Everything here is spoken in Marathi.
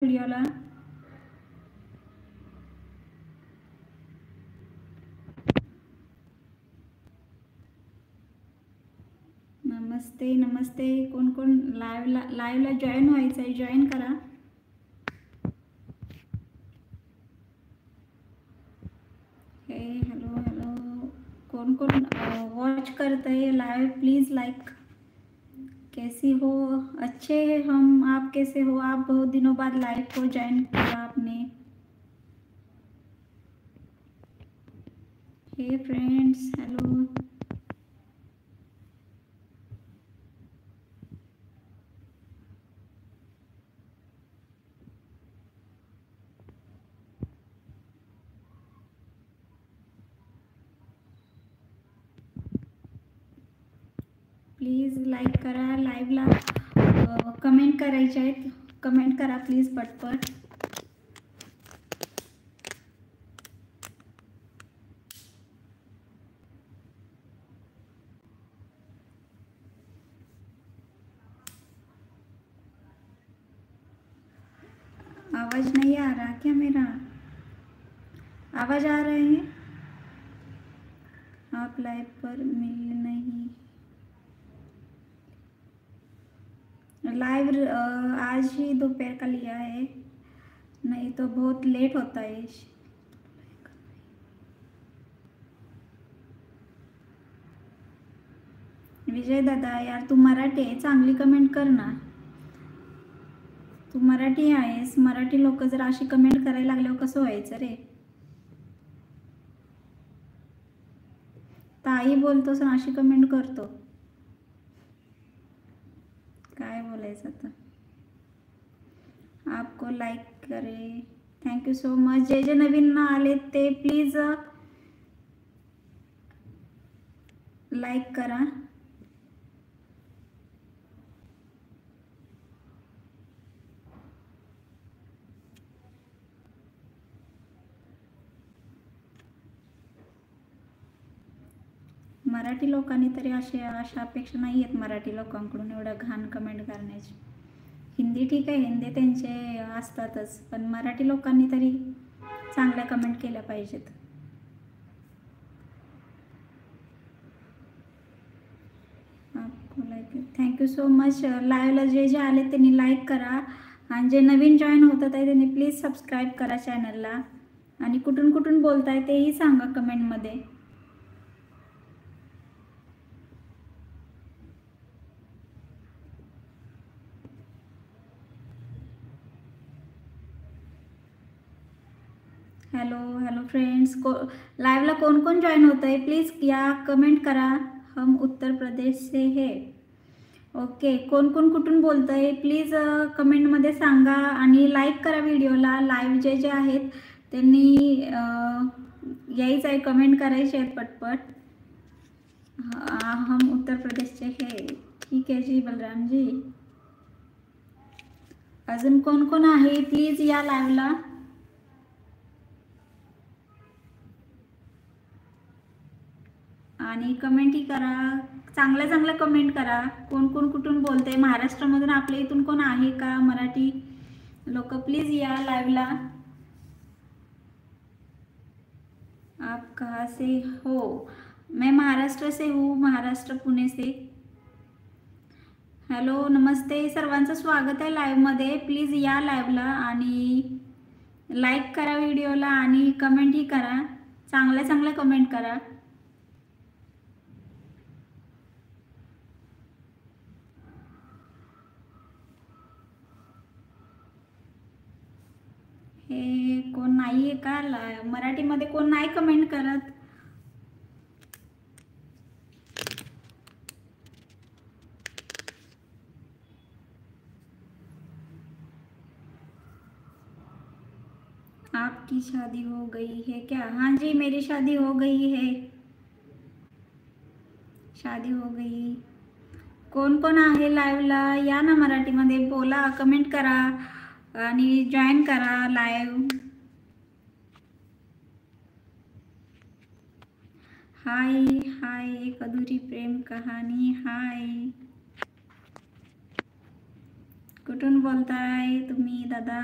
व्हिडिओला. नमस्ते नमस्ते. कोण कोण लाईव्हला जॉईन व्हायचं आहे, जॉईन करा. हे हॅलो हॅलो. कौन कौन वॉच करते हैं लाइव, प्लीज़ लाइक. कैसी हो? अच्छे हैं हम, आप कैसे हो? आप बहुत दिनों बाद लाइव को ज्वाइन किया आपने. हे फ्रेंड्स, हेलो. प्लीज लाईक करा. लाईव्हला कमेंट करायचे आहेत, कमेंट करा प्लीज पटपट. आवाज नहीं आ रहा क्या मेरा? आवाज आ रहे हैं? आप लाइव पर मिल नहीं. लाइव आज ही दोपहर का लिया है, नहीं तो बहुत लेट होता है. विजय दादा, यार तू मराठी आहे, चांगली कमेंट कर ना. तू मराठी आहेस, मराठी लोक जर अशी कमेंट करायला लागल्यावर कसं व्हायचं रे? ताई बोलतोस आणि अशी कमेंट करतो, काय बोलायचं आता? आपको लाईक करे, थँक्यू सो मच. जे जे नवीन आले ते प्लीज लाईक करा. मराठी लोकांनी तरी अशा अपेक्षा नाही आहेत मराठी लोकांकडून एवढं घाण कमेंट करण्याची. हिंदी ठीक आहे, हिंदी त्यांचे असतातच, पण मराठी लोकांनी तरी चांगल्या कमेंट केल्या पाहिजेत. आपको लाईक, थँक्यू सो मच. लाईव्हला जे जे आले त्यांनी लाईक करा, आणि जे नवीन जॉईन होतात आहे त्यांनी प्लीज सबस्क्राईब करा चॅनलला. आणि कुठून कुठून बोलताय तेही सांगा कमेंटमध्ये. हेलो हेलो फ्रेंड्स, लाइवला कौन कौन जॉइन होता है प्लीज़ या कमेंट करा. हम उत्तर प्रदेश से है. ओके, कोण कोण कुठून बोलतं आहे प्लीज कमेंटमध्ये सांगा, आणि लाईक करा व्हिडिओला. लाईव्ह जे जे आहेत त्यांनी यायचं आहे, कमेंट करायचे आहेत पटपट. हम उत्तर प्रदेश से है. ठीक आहे जी बलराम जी. अजून कोण कोण आहे प्लीज या लाईव्हला. आणि कमेंटही करा, चांगल्या चांगल्या कमेंट करा. कोण कोण कुठून बोलते, महाराष्ट्रामधून आपल्या इथून कोण आहे का मराठी लोक? प्लीज या लाईव्हला. आप कहाँ से हो? मैं महाराष्ट्र से हूँ, महाराष्ट्र पुणे से. हॅलो नमस्ते, सर्वांचं स्वागत आहे लाईव्हमध्ये. प्लीज या लाईव्हला आणि लाईक करा व्हिडिओला, आणि कमेंटही करा, चांगल्या चांगल्या कमेंट करा. हे कोण नाही आहे का मराठीमध्ये? कोण नाही कमेंट करत? आपकी शादी हो गई है क्या? हाँ जी, मेरी शादी हो गई है, शादी हो गई. कोण कोण आहे लाईव्हला या ना, मराठीमध्ये बोला, कमेंट करा आणि जॉईन करा लाईव्ह. हाय हाय, एक अधूरी प्रेम कहानी. हाय, कुठून बोलताय तुम्ही दादा?